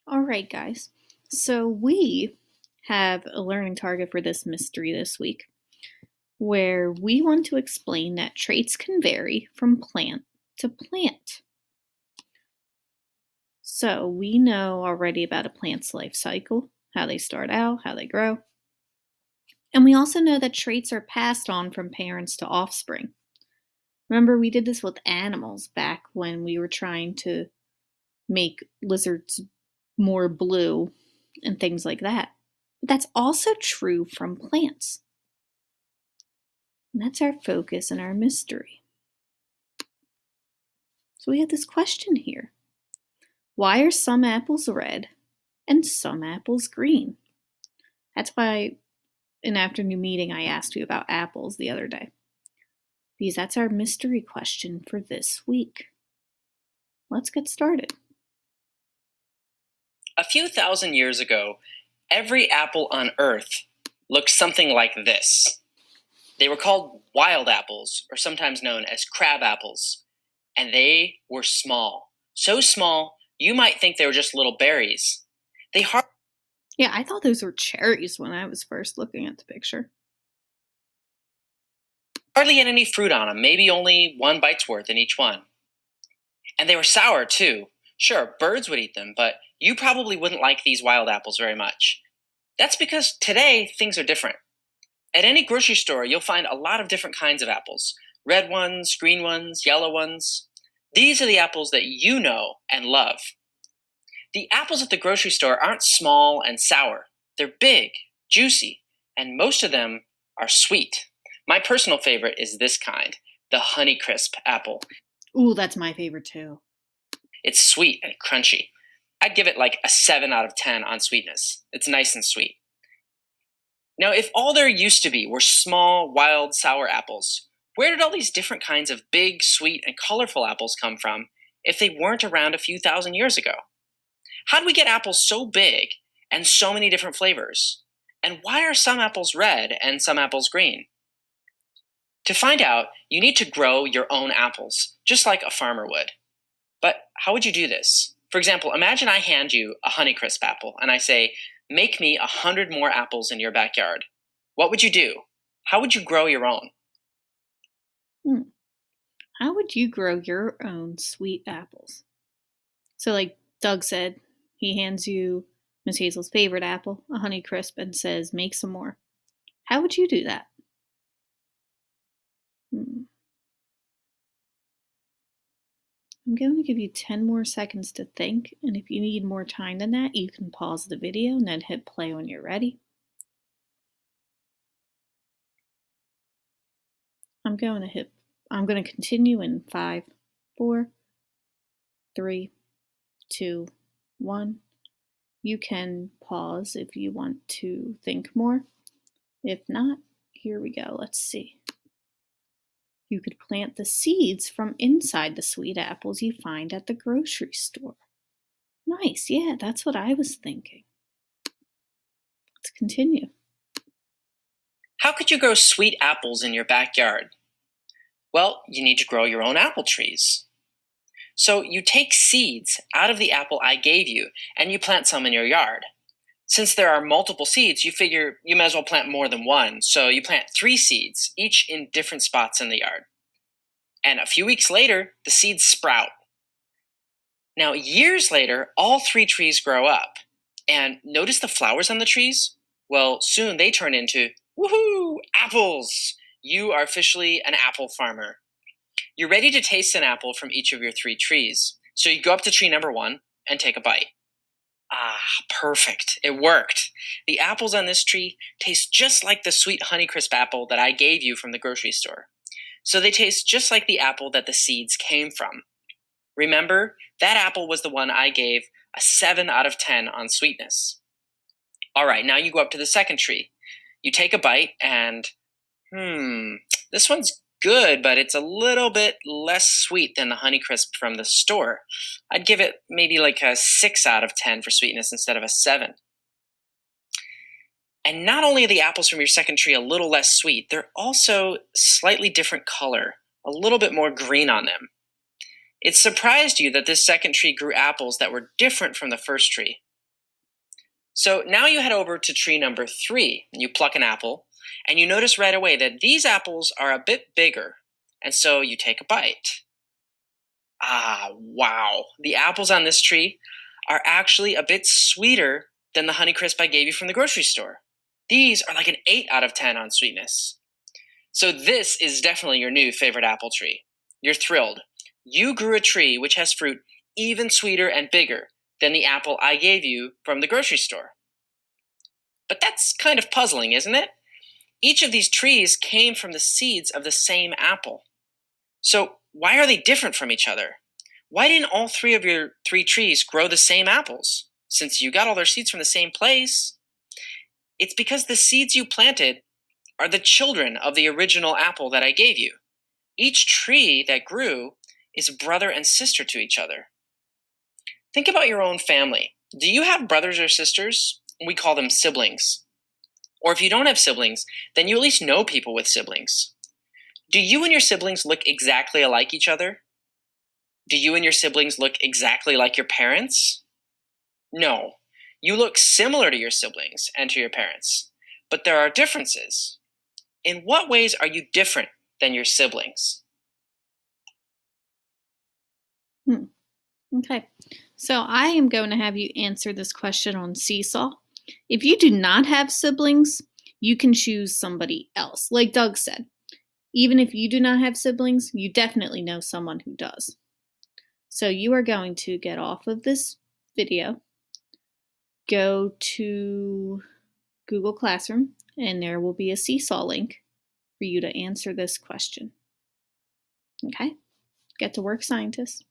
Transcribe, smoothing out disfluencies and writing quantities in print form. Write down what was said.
All right, guys. So we have a learning target for this mystery this week, where we want to explain that traits can vary from plant to plant. So we know already about a plant's life cycle, how they start out, how they grow. And we also know that traits are passed on from parents to offspring. Remember, we did this with animals back when we were trying to make lizards more blue and things like that. But that's also true from plants. And that's our focus and our mystery. So we have this question here. Why are some apples red and some apples green? That's why in afternoon meeting I asked you about apples the other day. Because that's our mystery question for this week. Let's get started. A few thousand years ago, every apple on Earth looked something like this. They were called wild apples, or sometimes known as crab apples, and they were small. So small, you might think they were just little berries. They Yeah, I thought those were cherries when I was first looking at the picture. hardly had any fruit on them, maybe only one bite's worth in each one. And they were sour, too. Sure, birds would eat them, but you probably wouldn't like these wild apples very much. That's because today things are different. At any grocery store, you'll find a lot of different kinds of apples: red ones, green ones, yellow ones. These are the apples that you know and love. The apples at the grocery store aren't small and sour. They're big, juicy, and most of them are sweet. My personal favorite is this kind, the Honeycrisp apple. Ooh, that's my favorite too. It's sweet and crunchy. I'd give it like a 7 out of 10 on sweetness. It's nice and sweet. Now, if all there used to be were small, wild, sour apples, where did all these different kinds of big, sweet, and colorful apples come from if they weren't around a few thousand years ago? How did we get apples so big and so many different flavors? And why are some apples red and some apples green? To find out, you need to grow your own apples, just like a farmer would. But how would you do this? For example, imagine I hand you a Honeycrisp apple and I say, make me 100 more apples in your backyard. What would you do? How would you grow your own? Hmm. How would you grow your own sweet apples? So, like Doug said, he hands you Miss Hazel's favorite apple, a Honeycrisp, and says, make some more. How would you do that? Hmm. I'm going to give you 10 more seconds to think, and if you need more time than that, you can pause the video and then hit play when you're ready. I'm going to continue in 5, 4, 3, 2, 1. You can pause if you want to think more. If not, here we go. Let's see. You could plant the seeds from inside the sweet apples you find at the grocery store. Nice, yeah, that's what I was thinking. Let's continue. How could you grow sweet apples in your backyard? Well, you need to grow your own apple trees. So you take seeds out of the apple I gave you and you plant some in your yard. Since there are multiple seeds, you figure you might as well plant more than one, so you plant 3 seeds, each in different spots in the yard. And a few weeks later, the seeds sprout. Now, years later, all 3 trees grow up. And notice the flowers on the trees? Well, soon they turn into, woohoo, apples! You are officially an apple farmer. You're ready to taste an apple from each of your 3 trees. So you go up to tree number 1 and take a bite. Ah, perfect. It worked. The apples on this tree taste just like the sweet Honeycrisp apple that I gave you from the grocery store. So they taste just like the apple that the seeds came from. Remember, that apple was the one I gave a 7 out of 10 on sweetness. All right, now you go up to the second tree. You take a bite and, this one's good, but it's a little bit less sweet than the Honeycrisp from the store. I'd give it maybe like a 6 out of 10 for sweetness instead of a 7. And not only are the apples from your second tree a little less sweet, they're also slightly different color, a little bit more green on them. It surprised you that this second tree grew apples that were different from the first tree. So now you head over to tree number 3, and you pluck an apple, and you notice right away that these apples are a bit bigger, and so you take a bite. Ah, wow. The apples on this tree are actually a bit sweeter than the Honeycrisp I gave you from the grocery store. These are like an 8 out of 10 on sweetness. So this is definitely your new favorite apple tree. You're thrilled. You grew a tree which has fruit even sweeter and bigger than the apple I gave you from the grocery store. But that's kind of puzzling, isn't it? Each of these trees came from the seeds of the same apple. So why are they different from each other? Why didn't all 3 of your 3 trees grow the same apples, since you got all their seeds from the same place? It's because the seeds you planted are the children of the original apple that I gave you. Each tree that grew is brother and sister to each other. Think about your own family. Do you have brothers or sisters? We call them siblings. Or if you don't have siblings, then you at least know people with siblings. Do you and your siblings look exactly alike each other? Do you and your siblings look exactly like your parents? No. You look similar to your siblings and to your parents, but there are differences. In what ways are you different than your siblings? Okay, so I am going to have you answer this question on Seesaw. If you do not have siblings, you can choose somebody else. Like Doug said, even if you do not have siblings, you definitely know someone who does. So you are going to get off of this video, go to Google Classroom, and there will be a Seesaw link for you to answer this question. Okay? Get to work, scientists.